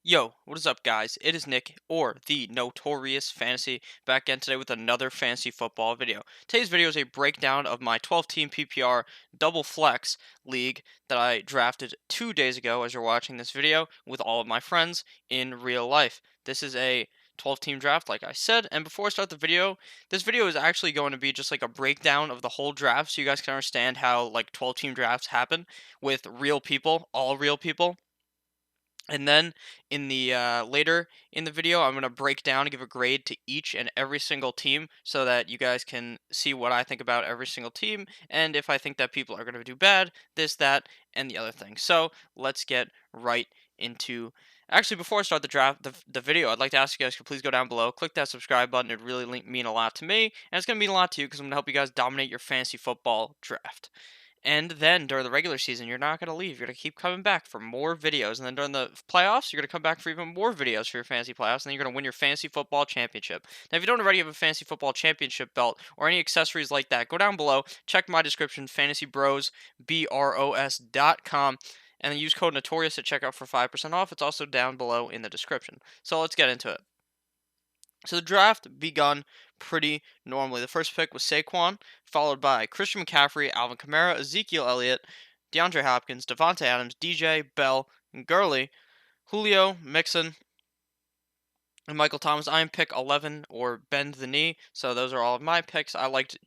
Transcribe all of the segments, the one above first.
Yo, what is up, guys? It is Nick, or the Notorious Fantasy, back again today with another fantasy football video. Today's video is a breakdown of my 12-team PPR double flex league that I drafted 2 days ago as you're watching this video with all of my friends in real life. This is a 12-team draft, like I said, and before I start the video, this video is actually going to be just like a breakdown of the whole draft so you guys can understand how like 12-team drafts happen with real people, all real people. And then in the later in the video, I'm gonna break down and give a grade to each and every single team, so that you guys can see what I think about every single team, and if I think that people are gonna do bad, this, that, and the other thing. So let's get right into. Actually, before I start the draft, the video, I'd like to ask you guys to please go down below, click that subscribe button. It really mean a lot to me, and it's gonna mean a lot to you because I'm gonna help you guys dominate your fantasy football draft. And then during the regular season, you're not going to leave. You're going to keep coming back for more videos. And then during the playoffs, you're going to come back for even more videos for your fantasy playoffs. And then you're going to win your fantasy football championship. Now, if you don't already have a fantasy football championship belt or any accessories like that, go down below, check my description, fantasybros.com, and then use code Notorious at checkout for 5% off. It's also down below in the description. So let's get into it. So the draft begun pretty normally. The first pick was Saquon, followed by Christian McCaffrey, Alvin Kamara, Ezekiel Elliott, DeAndre Hopkins, Devontae Adams, DJ, Bell, and Gurley, Julio, Mixon, and Michael Thomas. I am pick 11 or bend the knee. So those are all of my picks. I liked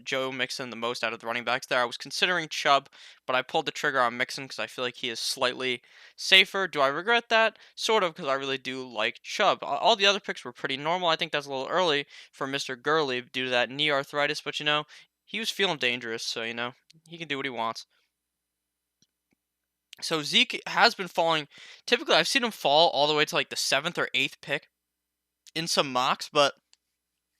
Joe Mixon the most out of the running backs there. I was considering Chubb, but I pulled the trigger on Mixon because I feel like he is slightly safer. Do I regret that? Sort of, because I really do like Chubb. All the other picks were pretty normal. I think that's a little early for Mr. Gurley due to that knee arthritis, but he was feeling dangerous, so he can do what he wants. So Zeke has been falling. Typically, I've seen him fall all the way to like the 7th or 8th pick in some mocks, but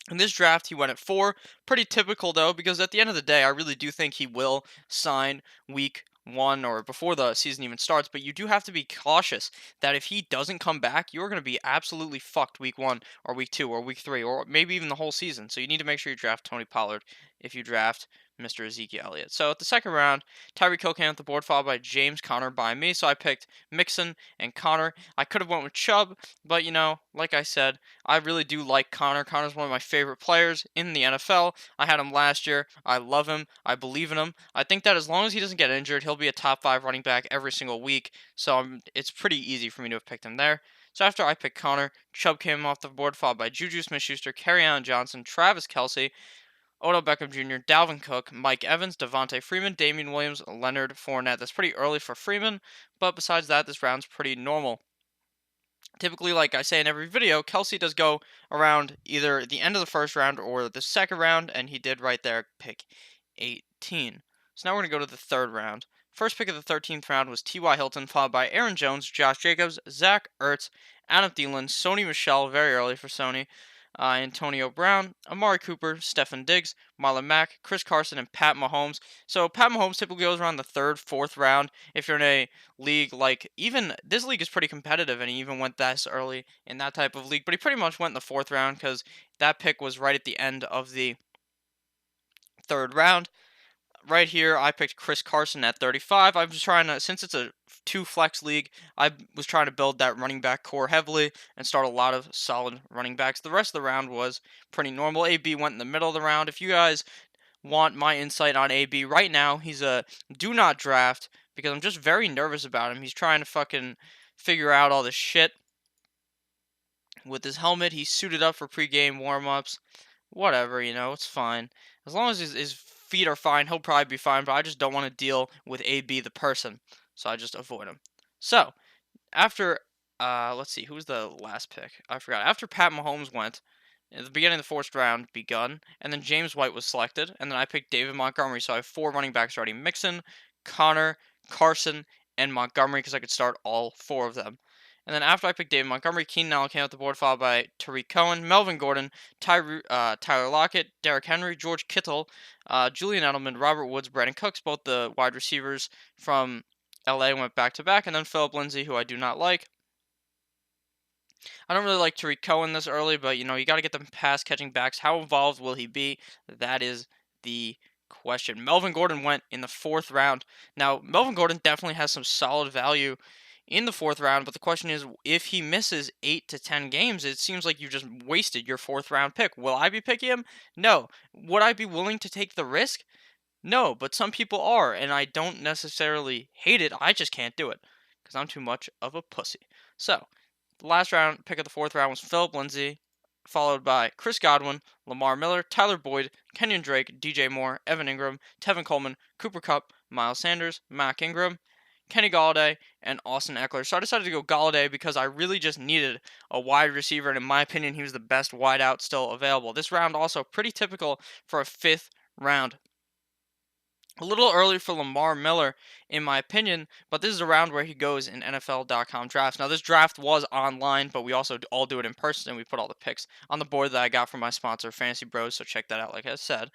in this draft, he went at 4. Pretty typical, though, because at the end of the day, I really do think he will sign week 1 or before the season even starts. But you do have to be cautious that if he doesn't come back, you're going to be absolutely fucked week 1 or week 2 or week 3 or maybe even the whole season. So you need to make sure you draft Tony Pollard if you draft Mr. Ezekiel Elliott. So at the second round, Tyreek Hill came at the board, followed by James Conner by me. So I picked Mixon and Connor. I could have went with Chubb, but like I said, I really do like Connor. Connor's one of my favorite players in the NFL. I had him last year. I love him. I believe in him. I think that as long as he doesn't get injured, he'll be a top 5 running back every single week. So it's pretty easy for me to have picked him there. So after I picked Connor, Chubb came off the board, followed by Juju Smith-Schuster, Kerryon Johnson, Travis Kelce, Odell Beckham Jr., Dalvin Cook, Mike Evans, Devontae Freeman, Damian Williams, Leonard Fournette. That's pretty early for Freeman, but besides that, this round's pretty normal. Typically, like I say in every video, Kelce does go around either the end of the first round or the second round, and he did right there pick 18. So now we're going to go to the third round. First pick of the 13th round was T.Y. Hilton, followed by Aaron Jones, Josh Jacobs, Zach Ertz, Adam Thielen, Sony Michel, very early for Sony, Antonio Brown, Amari Cooper, Stefan Diggs, Marlon Mack, Chris Carson, and Pat Mahomes. So Pat Mahomes typically goes around the third, fourth round. If you're in a league like, even this league is pretty competitive, and he even went this early in that type of league, but he pretty much went in the fourth round because that pick was right at the end of the third round. Right here, I picked Chris Carson at 35. I was trying to, since it's a 2 flex league, I was trying to build that running back core heavily and start a lot of solid running backs. The rest of the round was pretty normal. AB went in the middle of the round. If you guys want my insight on AB right now, he's a do not draft because I'm just very nervous about him. He's trying to fucking figure out all this shit with his helmet. He's suited up for pregame warm-ups. Whatever, it's fine. As long as his feet are fine, he'll probably be fine, but I just don't want to deal with AB the person, so I just avoid him. So, after, let's see, who was the last pick? I forgot. After Pat Mahomes went, at the beginning of the fourth round begun, and then James White was selected, and then I picked David Montgomery, so I have 4 running backs already. Mixon, Connor, Carson, and Montgomery, because I could start all 4 of them. And then after I picked David Montgomery, Keenan Allen came out the board, followed by Tariq Cohen, Melvin Gordon, Tyler Lockett, Derrick Henry, George Kittle, Julian Edelman, Robert Woods, Brandon Cooks, both the wide receivers from LA went back to back, and then Philip Lindsay, who I do not like. I don't really like Tariq Cohen this early, but you got to get the pass catching backs. How involved will he be? That is the question. Melvin Gordon went in the 4th round. Now, Melvin Gordon definitely has some solid value in the 4th round. But the question is, if he misses 8 to 10 games, it seems like you just wasted your 4th round pick. Will I be picking him? No. Would I be willing to take the risk? No, but some people are, and I don't necessarily hate it. I just can't do it because I'm too much of a pussy. So, the last round pick of the 4th round was Philip Lindsay, followed by Chris Godwin, Lamar Miller, Tyler Boyd, Kenyon Drake, DJ Moore, Evan Ingram, Tevin Coleman, Cooper Kupp, Miles Sanders, Mac Ingram, Kenny Galladay, and Austin Eckler. So I decided to go Galladay because I really just needed a wide receiver, and in my opinion, he was the best wideout still available. This round also pretty typical for a 5th round. A little early for Lamar Miller, in my opinion, but this is a round where he goes in NFL.com drafts. Now, this draft was online, but we also all do it in person, and we put all the picks on the board that I got from my sponsor, Fantasy Bros, so check that out, like I said.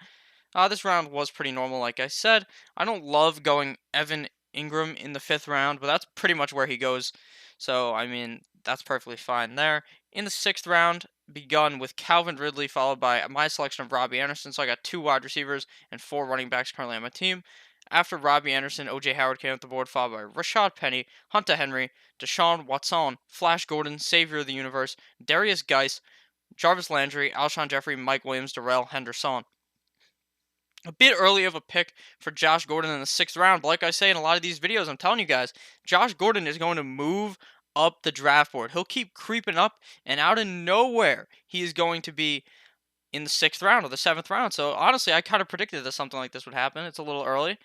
This round was pretty normal, like I said. I don't love going Evan Ingram in the 5th round, but that's pretty much where he goes. So, I mean, that's perfectly fine there. In the 6th round, begun with Calvin Ridley, followed by my selection of Robbie Anderson. So I got 2 wide receivers and 4 running backs currently on my team. After Robbie Anderson, O.J. Howard came up the board, followed by Rashad Penny, Hunter Henry, Deshaun Watson, Flash Gordon, Savior of the Universe, Darius Geis, Jarvis Landry, Alshon Jeffrey, Mike Williams, Tyrell Henderson. A bit early of a pick for Josh Gordon in the 6th round, but like I say in a lot of these videos, I'm telling you guys, Josh Gordon is going to move up the draft board. He'll keep creeping up, and out of nowhere, he is going to be in the 6th round or the 7th round. So honestly, I kind of predicted that something like this would happen. It's a little early,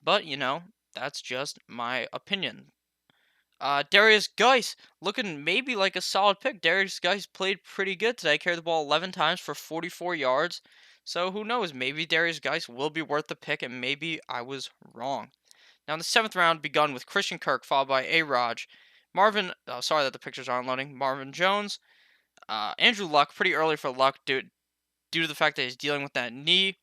but that's just my opinion. Darius Geis looking maybe like a solid pick. Darius Geis played pretty good today. Carried the ball 11 times for 44 yards. So who knows? Maybe Darius Geis will be worth the pick, and maybe I was wrong. Now in the 7th round, begun with Christian Kirk, followed by A-Raj, Marvin. Sorry that the pictures aren't loading. Marvin Jones, Andrew Luck. Pretty early for Luck, due to the fact that he's dealing with that knee.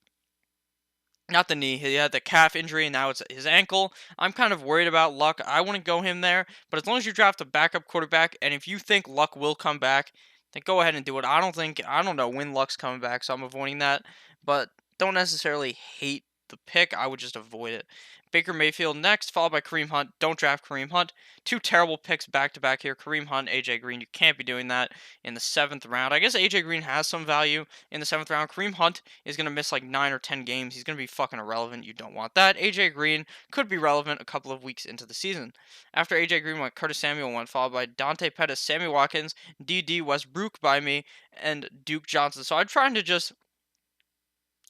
Not the knee. He had the calf injury, and now it's his ankle. I'm kind of worried about Luck. I wouldn't go him there, but as long as you draft a backup quarterback, and if you think Luck will come back, then go ahead and do it. I don't know when Luck's coming back, so I'm avoiding that. But don't necessarily hate the pick. I would just avoid it. Baker Mayfield next, followed by Kareem Hunt. Don't draft Kareem Hunt. 2 terrible picks back to back here. Kareem Hunt, AJ Green. You can't be doing that in the 7th round. I guess AJ Green has some value in the 7th round. Kareem Hunt is going to miss like 9 or 10 games. He's going to be fucking irrelevant. You don't want that. AJ Green could be relevant a couple of weeks into the season. After AJ Green went, Curtis Samuel went, followed by Dante Pettis, Sammy Watkins, D.D. Westbrook by me, and Duke Johnson. So I'm trying to just,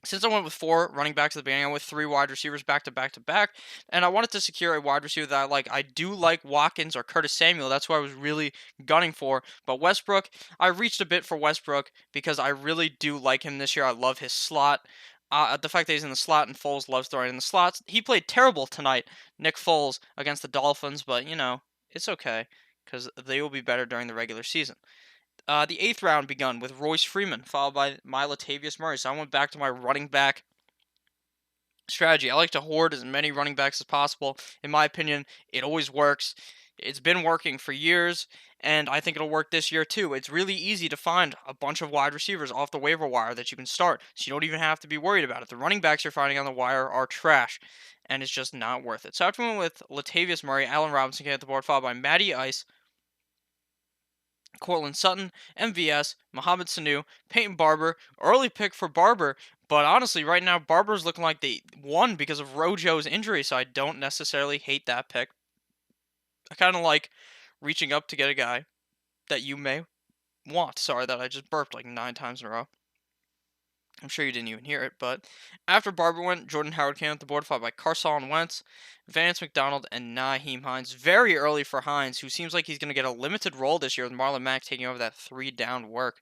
since I went with 4 running backs at the beginning, I went with 3 wide receivers back to back to back, and I wanted to secure a wide receiver that I like. I do like Watkins or Curtis Samuel. That's who I was really gunning for. But Westbrook, I reached a bit for Westbrook because I really do like him this year. I love his slot. The fact that he's in the slot and Foles loves throwing in the slots. He played terrible tonight, Nick Foles, against the Dolphins, but, it's okay because they will be better during the regular season. The 8th round begun with Royce Freeman, followed by my Latavius Murray. So I went back to my running back strategy. I like to hoard as many running backs as possible. In my opinion, it always works. It's been working for years, and I think it'll work this year too. It's really easy to find a bunch of wide receivers off the waiver wire that you can start, so you don't even have to be worried about it. The running backs you're finding on the wire are trash, and it's just not worth it. So after we went with Latavius Murray, Allen Robinson came at the board, followed by Matty Ice, Cortland Sutton, MVS, Mohamed Sanu, Peyton Barber. Early pick for Barber, but honestly, right now, Barber's looking like they won because of Rojo's injury, so I don't necessarily hate that pick. I kind of like reaching up to get a guy that you may want. Sorry that I just burped like 9 times in a row. I'm sure you didn't even hear it, but after Barber went, Jordan Howard came up the board, followed by Carson Wentz, Vance McDonald, and Nyheim Hines. Very early for Hines, who seems like he's going to get a limited role this year with Marlon Mack taking over that 3-down work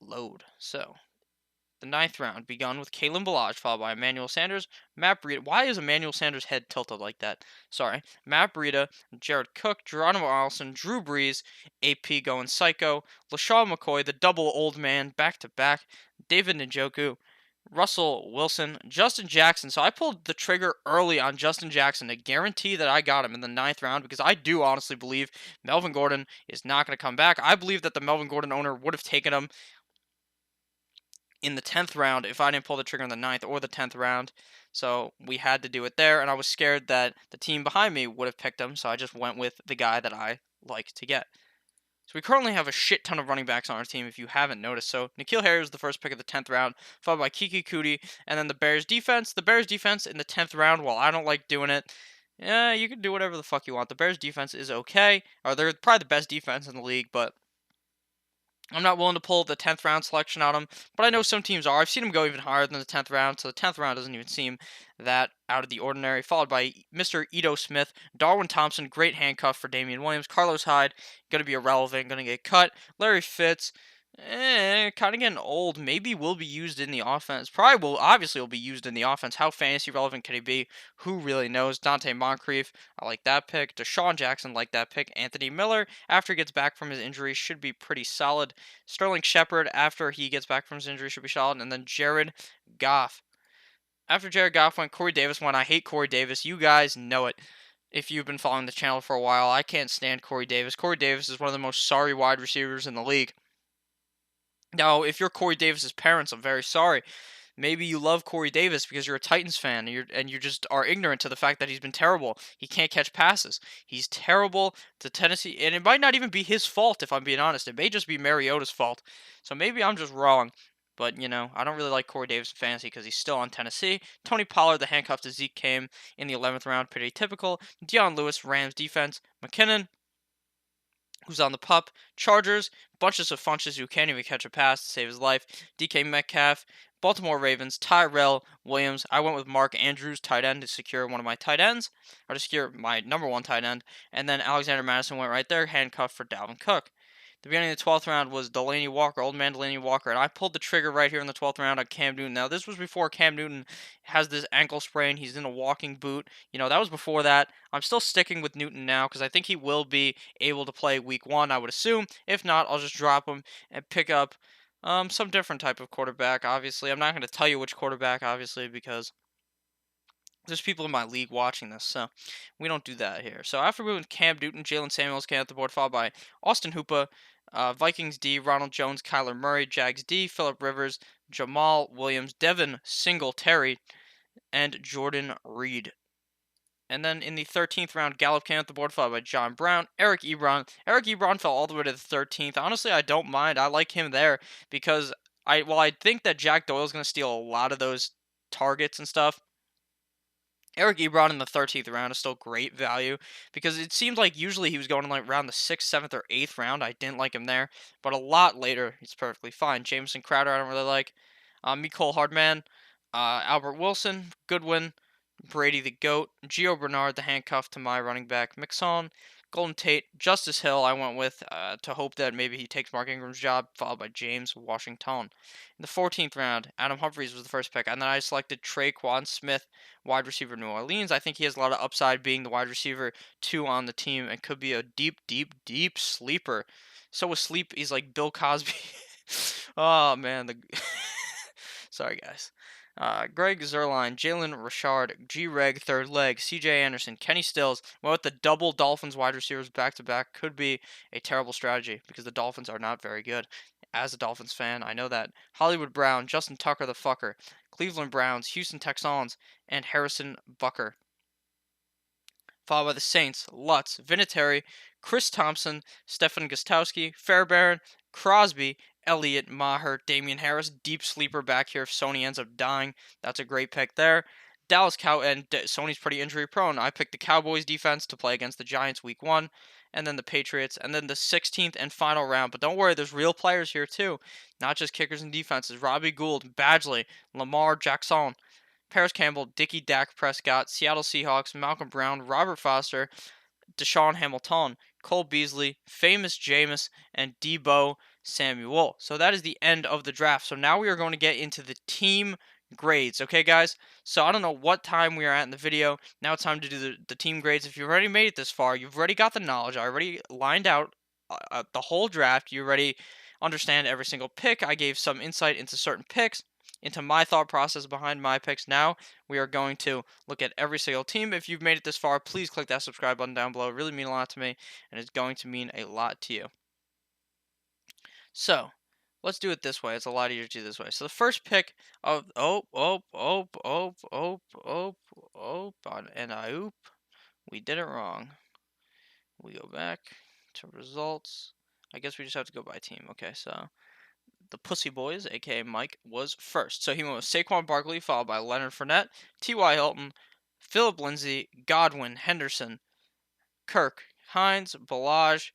load. So, the 9th round begun with Kalen Ballage, followed by Emmanuel Sanders, Matt Breida. Why is Emmanuel Sanders' head tilted like that? Sorry. Matt Breida, Jared Cook, Geronimo Allison, Drew Brees, AP going psycho, LaShawn McCoy, the double old man, back to back, David Njoku, Russell Wilson, Justin Jackson. So I pulled the trigger early on Justin Jackson to guarantee that I got him in the 9th round because I do honestly believe Melvin Gordon is not going to come back. I believe that the Melvin Gordon owner would have taken him in the 10th round if I didn't pull the trigger in the 9th or the 10th round. So we had to do it there, and I was scared that the team behind me would have picked him, so I just went with the guy that I like to get. So we currently have a shit ton of running backs on our team, if you haven't noticed. So N'Keal Harry was the first pick of the 10th round, followed by Kiki Kuti, and then the Bears defense. The Bears defense in the 10th round, while I don't like doing it, yeah, you can do whatever the fuck you want. The Bears defense is okay, or they're probably the best defense in the league, but I'm not willing to pull the 10th round selection on him, but I know some teams are. I've seen him go even higher than the 10th round, so the 10th round doesn't even seem that out of the ordinary. Followed by Mr. Ito Smith, Darwin Thompson, great handcuff for Damian Williams, Carlos Hyde, going to be irrelevant, going to get cut, Larry Fitz, kind of getting old. Maybe will be used in the offense. Probably will. Obviously, will be used in the offense. How fantasy relevant can he be? Who really knows? Dante Moncrief, I like that pick. Deshaun Jackson, like that pick. Anthony Miller, after he gets back from his injury, should be pretty solid. Sterling Shepard, after he gets back from his injury, should be solid. And then Jared Goff. After Jared Goff went, Corey Davis went. I hate Corey Davis. You guys know it. If you've been following the channel for a while, I can't stand Corey Davis. Corey Davis is one of the most sorry wide receivers in the league. Now, if you're Corey Davis's parents, I'm very sorry. Maybe you love Corey Davis because you're a Titans fan and you just are ignorant to the fact that he's been terrible. He can't catch passes. He's terrible to Tennessee, and it might not even be his fault if I'm being honest. It may just be Mariota's fault. So maybe I'm just wrong. But, I don't really like Corey Davis in fantasy because he's still on Tennessee. Tony Pollard, the handcuff to Zeke, came in the 11th round, pretty typical. Deion Lewis, Rams defense. McKinnon, who's on the pup. Chargers, bunches of funches who can't even catch a pass to save his life. DK Metcalf, Baltimore Ravens, Tyrell Williams. I went with Mark Andrews, tight end, to secure one of my tight ends, or to secure my number one tight end. And then Alexander Madison went right there, handcuffed for Dalvin Cook. The beginning of the 12th round was Delanie Walker, old man Delanie Walker, and I pulled the trigger right here in the 12th round on Cam Newton. Now, this was before Cam Newton has this ankle sprain. He's in a walking boot. That was before that. I'm still sticking with Newton now because I think he will be able to play week 1, I would assume. If not, I'll just drop him and pick up some different type of quarterback, obviously. I'm not going to tell you which quarterback, obviously, because there's people in my league watching this, so we don't do that here. So after we went Cam Newton, Jalen Samuels came at the board, followed by Austin Hooper, Vikings D, Ronald Jones, Kyler Murray, Jags D, Phillip Rivers, Jamal Williams, Devin Singletary, and Jordan Reed. And then in the 13th round, Gallup came at the board, followed by John Brown, Eric Ebron. Eric Ebron fell all the way to the 13th. Honestly, I don't mind. I like him there because while I think that Jack Doyle's going to steal a lot of those targets and stuff, Eric Ebron in the 13th round is still great value because it seemed like usually he was going in like around the 6th, 7th, or 8th round. I didn't like him there, but a lot later, he's perfectly fine. Jameson Crowder, I don't really like. Mecole Hardman, Albert Wilson, Goodwin, Brady the GOAT, Gio Bernard, the handcuff to my running back, Mixon, Golden Tate, Justice Hill, I went with to hope that maybe he takes Mark Ingram's job, followed by James Washington. In the 14th round, Adam Humphries was the first pick, and then I selected Traquan Smith, wide receiver, New Orleans. I think he has a lot of upside being the wide receiver 2 on the team and could be a deep, deep, deep sleeper. So with sleep, he's like Bill Cosby. Oh, man. Sorry, guys. Greg Zerline, Jalen Richard, G-Reg, third leg, C.J. Anderson, Kenny Stills. Well, with the double Dolphins wide receivers back-to-back could be a terrible strategy because the Dolphins are not very good. As a Dolphins fan, I know that. Hollywood Brown, Justin Tucker the fucker, Cleveland Browns, Houston Texans, and Harrison Bucker. Followed by the Saints, Lutz, Vinatieri, Chris Thompson, Stefan Gostowski, Fairbairn, Crosby, Elliott, Maher, Damian Harris, deep sleeper back here if Sony ends up dying. That's a great pick there. Dallas and Sony's pretty injury prone. I picked the Cowboys defense to play against the Giants week 1, and then the Patriots, and then the 16th and final round. But don't worry, there's real players here too, not just kickers and defenses. Robbie Gould, Badgley, Lamar Jackson, Paris Campbell, Dickie Dak Prescott, Seattle Seahawks, Malcolm Brown, Robert Foster, Deshaun Hamilton, Cole Beasley, Famous Jameis, and Debo Samuel. So that is the end of the draft. So now we are going to get into the team grades. Okay, guys? So I don't know what time we are at in the video. Now it's time to do the team grades. If you've already made it this far, you've already got the knowledge. I already lined out the whole draft. You already understand every single pick. I gave some insight into certain picks, into my thought process behind my picks. Now we are going to look at every single team. If you've made it this far, please click that subscribe button down below. It really means a lot to me, and it's going to mean a lot to you. So let's do it this way. It's a lot easier to do this way. So the first pick of and I oop. We did it wrong. We go back to results. I guess we just have to go by team. Okay, so the Pussy Boys, aka Mike, was first. So he went with Saquon Barkley, followed by Leonard Fournette, T.Y. Hilton, Philip Lindsay, Godwin, Henderson, Kirk, Hines, Balaj,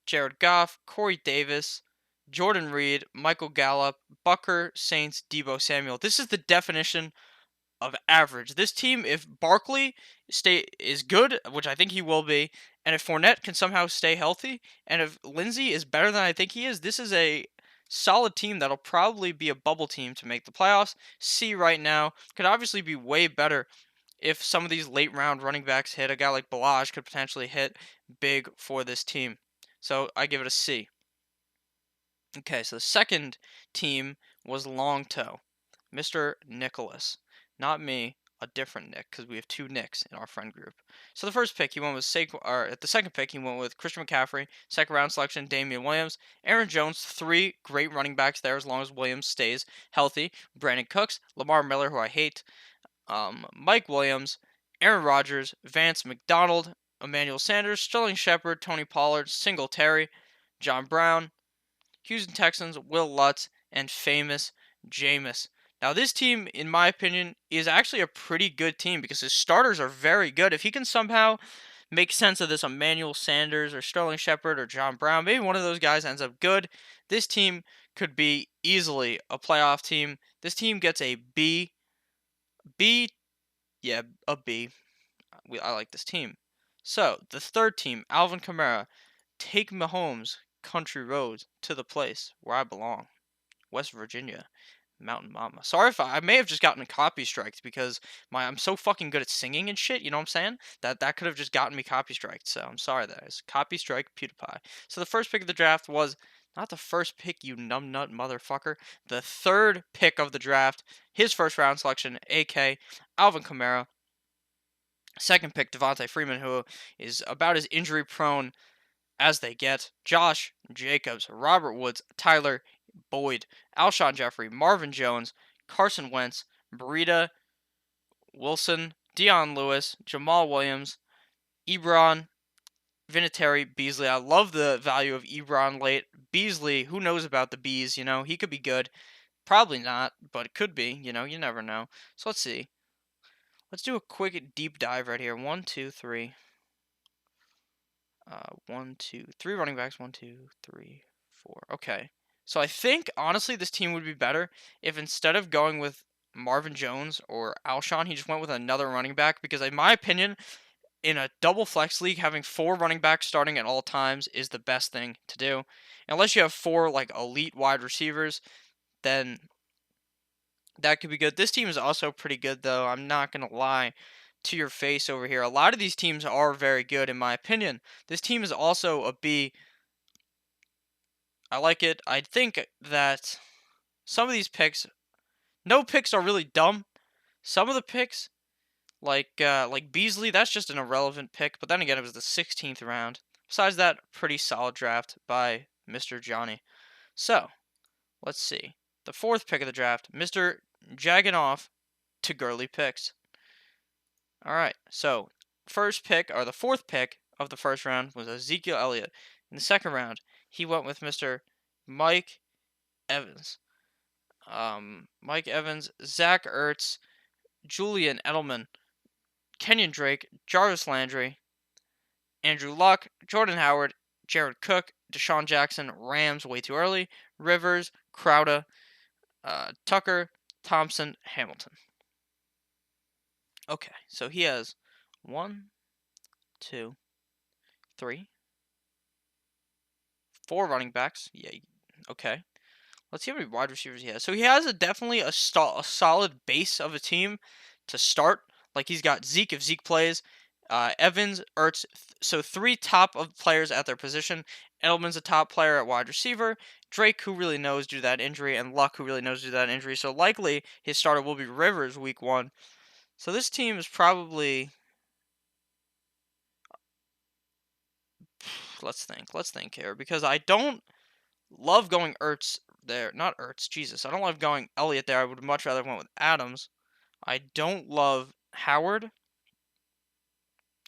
Jared Goff, Corey Davis, Jordan Reed, Michael Gallup, Bucker, Saints, Debo Samuel. This is the definition of average. This team, if Barkley is good, which I think he will be, and if Fournette can somehow stay healthy, and if Lindsey is better than I think he is, this is a solid team that'll probably be a bubble team to make the playoffs. C right now could obviously be way better if some of these late round running backs hit. A guy like Balaj could potentially hit big for this team. So I give it a C. Okay, so the second team was Long Toe, Mr. Nicholas. Not me, a different Nick, because we have two Nicks in our friend group. So the first pick, he went with at the second pick, he went with Christian McCaffrey. Second round selection, Damian Williams. Aaron Jones, 3 great running backs there as long as Williams stays healthy. Brandon Cooks, Lamar Miller, who I hate. Mike Williams, Aaron Rodgers, Vance McDonald, Emmanuel Sanders, Sterling Shepard, Tony Pollard, Singletary, John Brown, Houston Texans, Will Lutz, and famous Jameis. Now, this team, in my opinion, is actually a pretty good team because his starters are very good. If he can somehow make sense of this Emmanuel Sanders or Sterling Shepard or John Brown, maybe one of those guys ends up good, this team could be easily a playoff team. This team gets a B. B, yeah, a B. I like this team. So, the third team, Alvin Kamara, take Mahomes' country roads to the place where I belong, West Virginia, Mountain Mama. Sorry if I may have just gotten copy striked because I'm so fucking good at singing and shit. You know what I'm saying? That could have just gotten me copy striked. So I'm sorry that is copy strike PewDiePie. So the first pick of the draft was not the first pick, you numbnut motherfucker. The third pick of the draft, his first round selection, AK Alvin Kamara. Second pick, Devontae Freeman, who is about as injury prone as they get. Josh Jacobs, Robert Woods, Tyler Boyd, Alshon Jeffrey, Marvin Jones, Carson Wentz, Breida Wilson, Dion Lewis, Jamal Williams, Ebron, Vinatieri, Beasley. I love the value of Ebron late. Beasley, who knows about the bees? He could be good. Probably not, but it could be. You never know. So let's see. Let's do a quick deep dive right here. 1, 2, 3. 1, 2, 3 running backs. 1, 2, 3, 4. Okay. So I think honestly this team would be better if instead of going with Marvin Jones or Alshon, he just went with another running back because in my opinion, in a double flex league, having 4 running backs starting at all times is the best thing to do. Unless you have 4 like elite wide receivers, then that could be good. This team is also pretty good though. I'm not going to lie to your face over here. A lot of these teams are very good in my opinion. This team is also a B. I like it. I think that some of these picks, no picks are really dumb. Some of the picks, like Beasley, that's just an irrelevant pick. But then again, it was the 16th round. Besides that, pretty solid draft by Mr. Johnny. So, let's see. The 4th pick of the draft, Mr. Jagging off to girly picks. All right. So, first pick, or the 4th pick of the first round was Ezekiel Elliott. In the second round, he went with Mr. Mike Evans. Mike Evans, Zach Ertz, Julian Edelman, Kenyon Drake, Jarvis Landry, Andrew Luck, Jordan Howard, Jared Cook, Deshaun Jackson, Rams way too early, Rivers, Crowder, Tucker, Thompson, Hamilton. Okay, so he has 1, 2, 3, 4 running backs. Yeah, okay. Let's see how many wide receivers he has. So he has definitely a solid base of a team to start. Like he's got Zeke if Zeke plays, Evans, Ertz. So 3 top of players at their position. Edelman's a top player at wide receiver. Drake, who really knows due to that injury, and Luck, who really knows due to that injury. So likely his starter will be Rivers week 1. So this team is probably. Let's think here because I don't Love going Ertz there. Not Ertz, Jesus. I don't love going Elliott there. I would much rather went with Adams. I don't love Howard.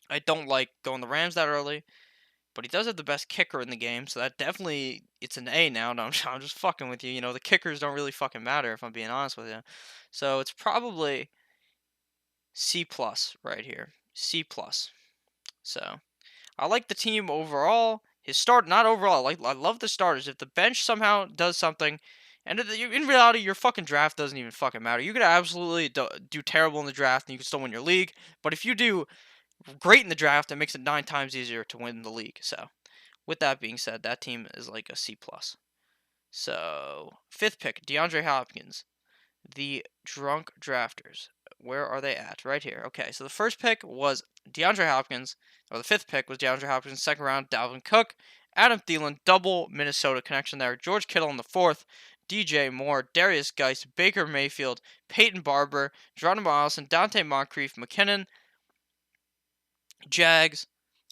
I don't like going the Rams that early. But he does have the best kicker in the game, so that definitely, it's an A now. No, I'm just fucking with you. You know, the kickers don't really fucking matter, if I'm being honest with you. So it's probably C plus right here. C plus. So I like the team overall. His start, not overall. I love the starters. If the bench somehow does something, and in reality, your fucking draft doesn't even fucking matter. You could absolutely do terrible in the draft, and you can still win your league. But if you do great in the draft, it makes it 9 times easier to win the league. So with that being said, that team is like a C plus. So fifth pick, DeAndre Hopkins. The drunk drafters. Where are they at? Right here. Okay, so the first pick was DeAndre Hopkins, or the fifth pick was DeAndre Hopkins. Second round, Dalvin Cook, Adam Thielen, double Minnesota connection there. George Kittle in the fourth, DJ Moore, Darius Geis, Baker Mayfield, Peyton Barber, Geronimo Allison, Dante Moncrief, McKinnon, Jags.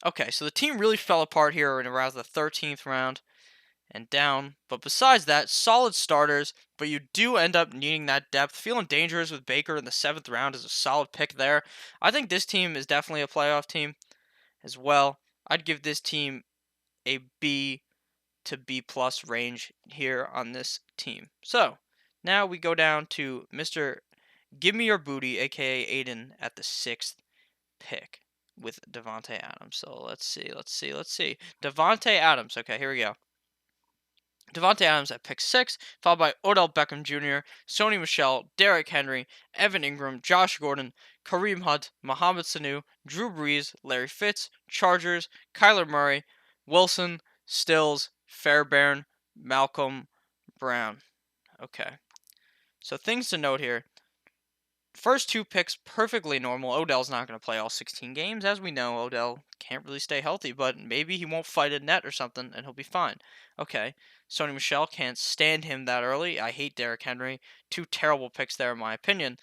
Okay, so the team really fell apart here in around the 13th round and down. But besides that, solid starters, but you do end up needing that depth. Feeling dangerous with Baker in the 7th round is a solid pick there. I think this team is definitely a playoff team as well. I'd give this team a B to B plus range here on this team. So now we go down to Mr. Give Me Your Booty, aka Aiden, at the 6th pick with Devontae Adams. So let's see. Devontae Adams. Okay, here we go. Devontae Adams at pick 6, followed by Odell Beckham Jr., Sony Michel, Derrick Henry, Evan Ingram, Josh Gordon, Kareem Hunt, Mohamed Sanu, Drew Brees, Larry Fitz, Chargers, Kyler Murray, Wilson, Stills, Fairbairn, Malcolm Brown. Okay. So things to note here. First two picks, perfectly normal. Odell's not going to play all 16 games. As we know, Odell can't really stay healthy, but maybe he won't fight a net or something, and he'll be fine. Okay, Sony Michel, can't stand him that early. I hate Derrick Henry. Two terrible picks there, in my opinion.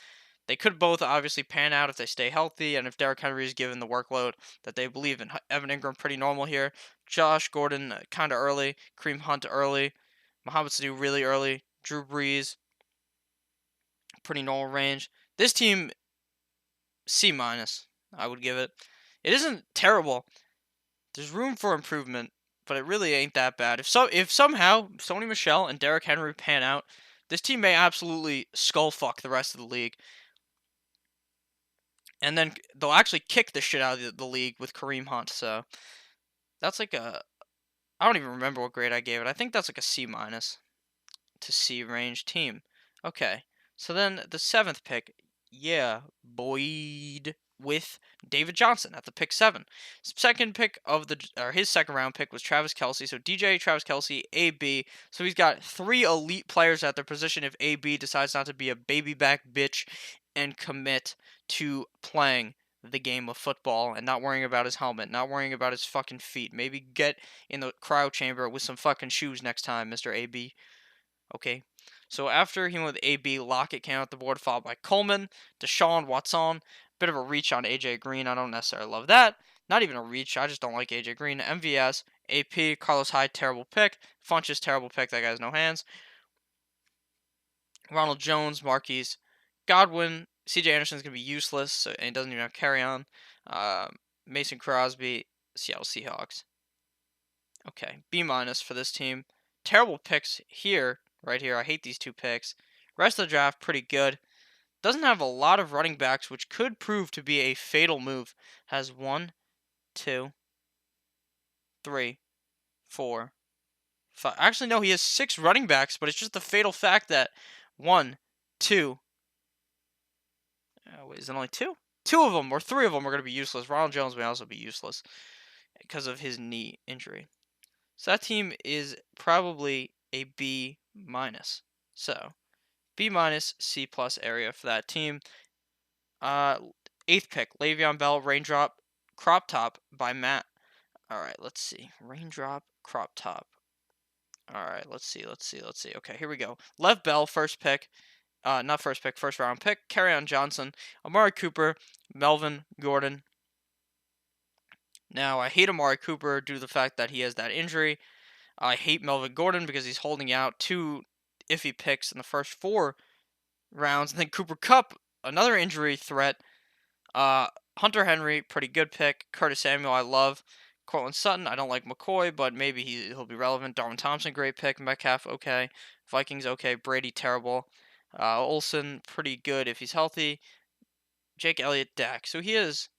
They could both obviously pan out if they stay healthy, and if Derrick Henry is given the workload that they believe in. Evan Ingram, pretty normal here. Josh Gordon, kind of early. Kareem Hunt, early. Mohamed Sanu, really early. Drew Brees, pretty normal range. This team, C minus, I would give it. It isn't terrible. There's room for improvement, but it really ain't that bad. If somehow Sony Michel and Derrick Henry pan out, this team may absolutely skull fuck the rest of the league. And then they'll actually kick the shit out of the league with Kareem Hunt. So that's like I don't even remember what grade I gave it. I think that's like a C minus to C range team. Okay. So then the 7th pick, yeah, Boyd, with David Johnson at the pick 7. Second pick of his second round pick was Travis Kelce. So DJ, Travis Kelce, AB. So he's got 3 elite players at their position if AB decides not to be a baby back bitch and commit to playing the game of football and not worrying about his helmet, not worrying about his fucking feet. Maybe get in the cryo chamber with some fucking shoes next time, Mr. AB. Okay. So after he went with AB, Lockett came out the board, followed by Coleman, Deshaun Watson. Bit of a reach on AJ Green. I don't necessarily love that. Not even a reach. I just don't like AJ Green. MVS, AP, Carlos Hyde, terrible pick. Funchess, terrible pick. That guy has no hands. Ronald Jones, Marquise, Godwin. CJ Anderson's going to be useless, and he doesn't even have carry on. Mason Crosby, Seattle Seahawks. Okay, B minus for this team. Terrible picks here, right here. I hate these 2 picks. Rest of the draft, pretty good. Doesn't have a lot of running backs, which could prove to be a fatal move. Has 1, 2, 3, 4, 5. Actually, no, he has 6 running backs, but it's just the fatal fact that 1, 2. Wait, is it only 2? 2 of them or 3 of them are going to be useless. Ronald Jones may also be useless because of his knee injury. So that team is probably a B minus. So B minus, C plus area for that team. 8th pick, Le'Veon Bell, Raindrop, Crop Top by Matt. All right, let's see. Raindrop, Crop Top. All right, let's see. Okay, here we go. Lev Bell, first pick. Not first pick, first round pick. Kerryon Johnson, Amari Cooper, Melvin Gordon. Now, I hate Amari Cooper due to the fact that he has that injury. I hate Melvin Gordon because he's holding out 2 iffy picks in the first 4 rounds. And then Cooper Kupp, another injury threat. Hunter Henry, pretty good pick. Curtis Samuel, I love. Cortland Sutton, I don't like McCoy, but maybe he'll be relevant. Darwin Thompson, great pick. Metcalf, okay. Vikings, okay. Brady, terrible. Olsen, pretty good if he's healthy. Jake Elliott, Dak. So he is.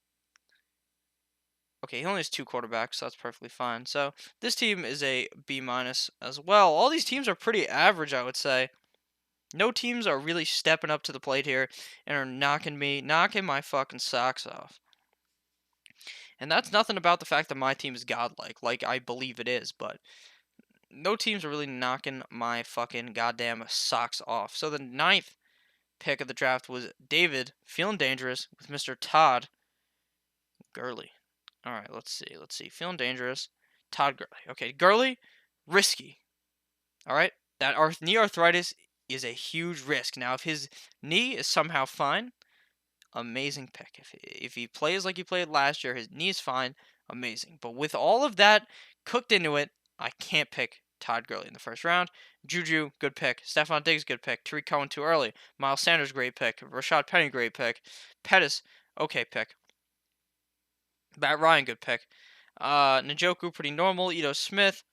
Okay, he only has 2 quarterbacks, so that's perfectly fine. So this team is a B minus as well. All these teams are pretty average, I would say. No teams are really stepping up to the plate here and are knocking my fucking socks off. And that's nothing about the fact that my team is godlike, like I believe it is, but no teams are really knocking my fucking goddamn socks off. So the 9th pick of the draft was David, feeling dangerous, with Mr. Todd Gurley. All right, let's see. Feeling dangerous, Todd Gurley. Okay, Gurley, risky. All right, that knee arthritis is a huge risk. Now, if his knee is somehow fine, amazing pick. If he plays like he played last year, his knee is fine, amazing. But with all of that cooked into it, I can't pick Todd Gurley in the first round. Juju, good pick. Stephon Diggs, good pick. Tariq Cohen, too early. Miles Sanders, great pick. Rashad Penny, great pick. Pettis, okay pick. Matt Ryan, good pick. Njoku, pretty normal. Ito Smith.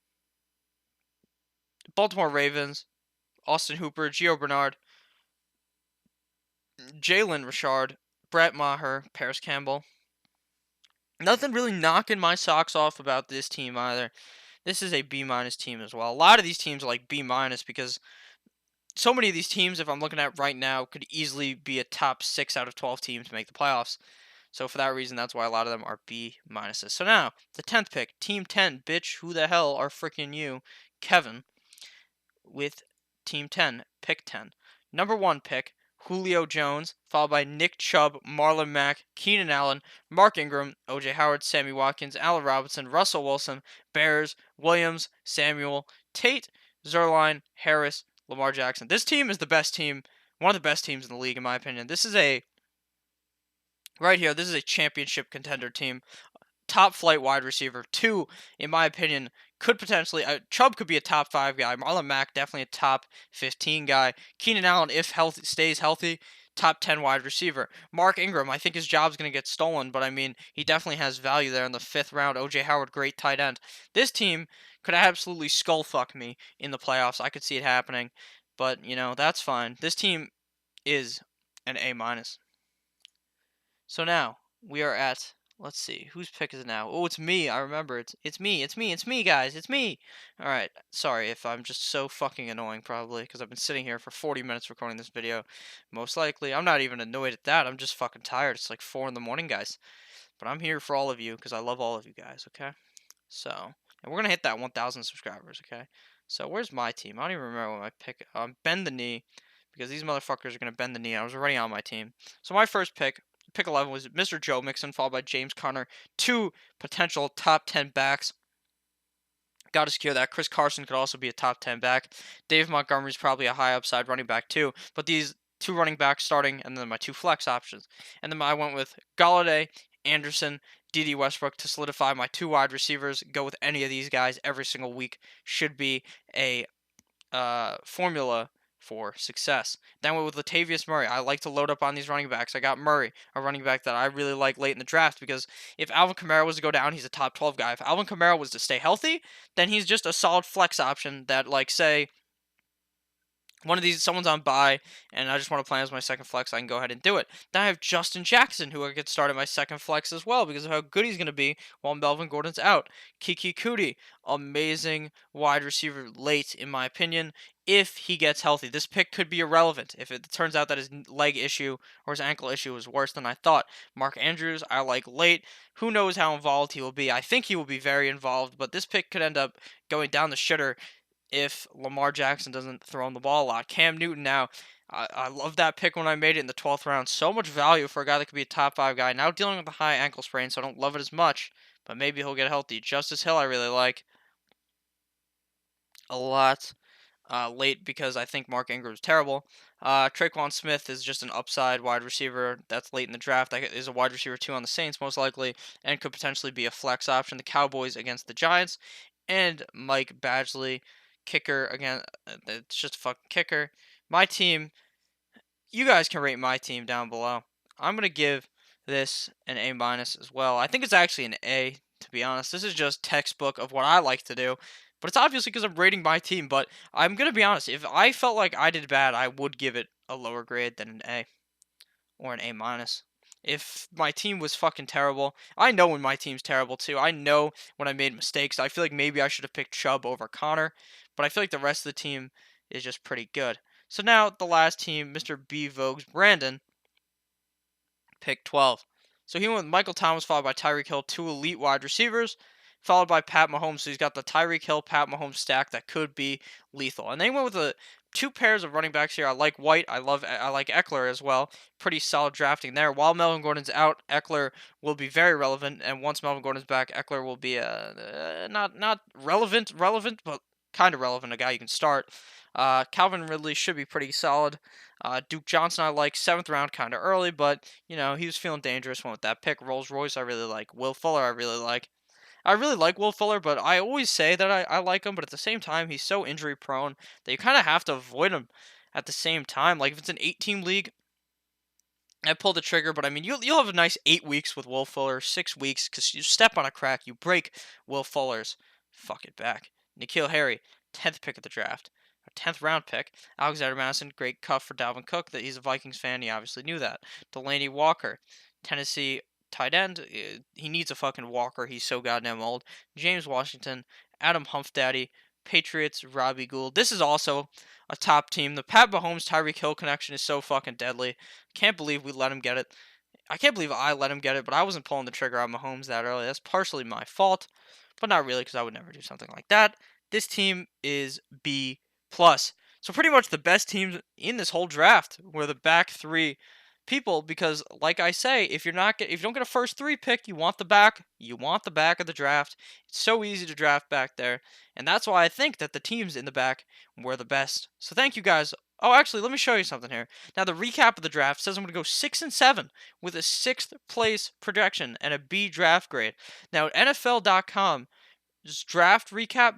Baltimore Ravens. Austin Hooper, Gio Bernard. Jalen Richard. Brett Maher, Paris Campbell. Nothing really knocking my socks off about this team either. This is a B minus team as well. A lot of these teams are like B minus because so many of these teams, if I'm looking at right now, could easily be a top 6 out of 12 team to make the playoffs. So for that reason, that's why a lot of them are B minuses. So now, the 10th pick, Team 10, bitch, who the hell are freaking you? Kevin, with Team 10, pick 10. Number 1 pick, Julio Jones, followed by Nick Chubb, Marlon Mack, Keenan Allen, Mark Ingram, O.J. Howard, Sammy Watkins, Allen Robinson, Russell Wilson, Bears, Williams, Samuel, Tate, Zerline, Harris, Lamar Jackson. This team is the best team, one of the best teams in the league, in my opinion. This is a championship contender team. Top flight wide receiver. 2, in my opinion, could potentially. Chubb could be a top 5 guy. Marlon Mack, definitely a top 15 guy. Keenan Allen, if stays healthy, top 10 wide receiver. Mark Ingram, I think his job's going to get stolen, but I mean, he definitely has value there in the 5th round. O.J. Howard, great tight end. This team could absolutely skull fuck me in the playoffs. I could see it happening, but, that's fine. This team is an A minus. So now we are at, let's see, whose pick is it now? Oh, it's me. I remember it's me, guys. It's me. All right. Sorry if I'm just so fucking annoying, probably because I've been sitting here for 40 minutes recording this video. Most likely, I'm not even annoyed at that. I'm just fucking tired. It's like 4 in the morning, guys. But I'm here for all of you because I love all of you guys. Okay. So, and we're gonna hit that 1,000 subscribers. Okay. So where's my team? I don't even remember what my pick. Bend the knee, because these motherfuckers are gonna bend the knee. I was already on my team. So my first pick 11 was Mr. Joe Mixon, followed by James Conner. 2 potential top 10 backs. Got to secure that. Chris Carson could also be a top 10 back. Dave Montgomery's probably a high upside running back too. But these 2 running backs starting, and then my 2 flex options. And then I went with Golladay, Anderson, D.D. Westbrook to solidify my 2 wide receivers. Go with any of these guys every single week. Should be a formula for success. Then went with Latavius Murray. I like to load up on these running backs. I got Murray, a running back that I really like late in the draft, because if Alvin Kamara was to go down, he's a top 12 guy. If Alvin Kamara was to stay healthy, then he's just a solid flex option that, like, say, someone's on bye, and I just want to play as my second flex, I can go ahead and do it. Then I have Justin Jackson, who I could start at my second flex as well, because of how good he's going to be while Melvin Gordon's out. Kiki Kuti, amazing wide receiver late, in my opinion, if he gets healthy. This pick could be irrelevant if it turns out that his leg issue or his ankle issue is worse than I thought. Mark Andrews, I like late. Who knows how involved he will be? I think he will be very involved, but this pick could end up going down the shitter if Lamar Jackson doesn't throw him the ball a lot. Cam Newton now, I love that pick when I made it in the 12th round. So much value for a guy that could be a top 5 guy. Now dealing with a high ankle sprain, so I don't love it as much, but maybe he'll get healthy. Justice Hill I really like a lot late, because I think Mark Ingram's terrible. Traquan Smith is just an upside wide receiver that's late in the draft. That is a wide receiver 2 on the Saints most likely, and could potentially be a flex option. The Cowboys against the Giants. and Mike Badgley, kicker again. It's just a fucking kicker. My team, you guys can rate my team down below. I'm gonna give this an A minus as well. I think it's actually an A, to be honest. This is just textbook of what I like to do. But it's obviously because I'm rating my team. But I'm gonna be honest, if I felt like I did bad, I would give it a lower grade than an A or an A minus. If my team was fucking terrible, I know when my team's terrible too. I know when I made mistakes. I feel like maybe I should have picked Chubb over Connor, but I feel like the rest of the team is just pretty good. So now the last team, Mr. B. Vogue's Brandon, pick 12. So he went with Michael Thomas, followed by Tyreek Hill, two elite wide receivers, followed by Pat Mahomes. So he's got the Tyreek Hill, Pat Mahomes stack that could be lethal. And then he went with the two pairs of running backs here. I like White. I like Eckler as well. Pretty solid drafting there. While Melvin Gordon's out, Eckler will be very relevant. And once Melvin Gordon's back, Eckler will be not relevant, but kind of relevant. A guy you can start. Calvin Ridley should be pretty solid. Duke Johnson I like, 7th round, kind of early, but he was feeling dangerous. Went with that pick. Rolls Royce I really like. Will Fuller I really like. I really like Will Fuller, but I always say that I like him, but at the same time he's so injury prone that you kind of have to avoid him. At the same time, like if it's an 8-team league, I pulled the trigger, but I mean you'll have a nice 8 weeks with Will Fuller, 6 weeks, because you step on a crack, you break Will Fuller's fucking back. N'Keal Harry, 10th pick of the draft. 10th round pick. Alexander Madison, great cuff for Dalvin Cook. That he's a Vikings fan. He obviously knew that. Delanie Walker, Tennessee tight end. He needs a fucking Walker. He's so goddamn old. James Washington, Adam Humphdaddy, Patriots, Robbie Gould. This is also a top team. The Pat Mahomes Tyreek Hill connection is so fucking deadly. Can't believe we let him get it. I can't believe I let him get it, but I wasn't pulling the trigger on Mahomes that early. That's partially my fault, but not really because I would never do something like that. This team is B plus. So pretty much the best teams in this whole draft were the back three people because, like I say, if you don't get a first three pick, you want the back. You want the back of the draft. It's so easy to draft back there, and that's why I think that the teams in the back were the best. So thank you guys. Oh, actually, let me show you something here. Now the recap of the draft says I'm going to go 6-7 with a sixth place projection and a B draft grade. Now NFL.com just draft recap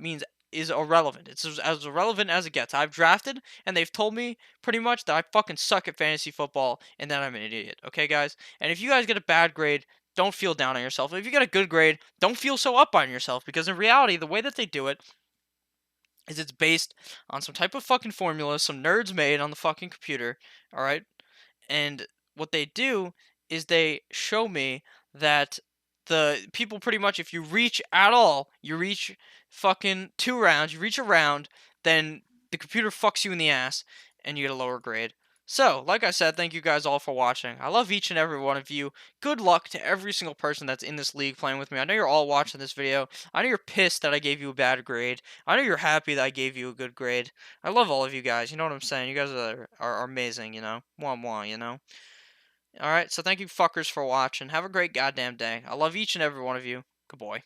is irrelevant. It's as irrelevant as it gets. I've drafted, and they've told me pretty much that I fucking suck at fantasy football and that I'm an idiot. Okay, guys? And if you guys get a bad grade, don't feel down on yourself. If you get a good grade, don't feel so up on yourself because in reality, the way that they do it is it's based on some type of fucking formula some nerds made on the fucking computer, all right? And what they do is they show me that the people pretty much, if you reach at all, you reach fucking 2 rounds, you reach a round, then the computer fucks you in the ass and you get a lower grade. So, like I said, thank you guys all for watching. I love each and every one of you. Good luck to every single person that's in this league playing with me. I know you're all watching this video. I know you're pissed that I gave you a bad grade. I know you're happy that I gave you a good grade. I love all of you guys. You know what I'm saying? You guys are amazing, Mwah mwah. Alright, so thank you fuckers for watching. Have a great goddamn day. I love each and every one of you. Good boy.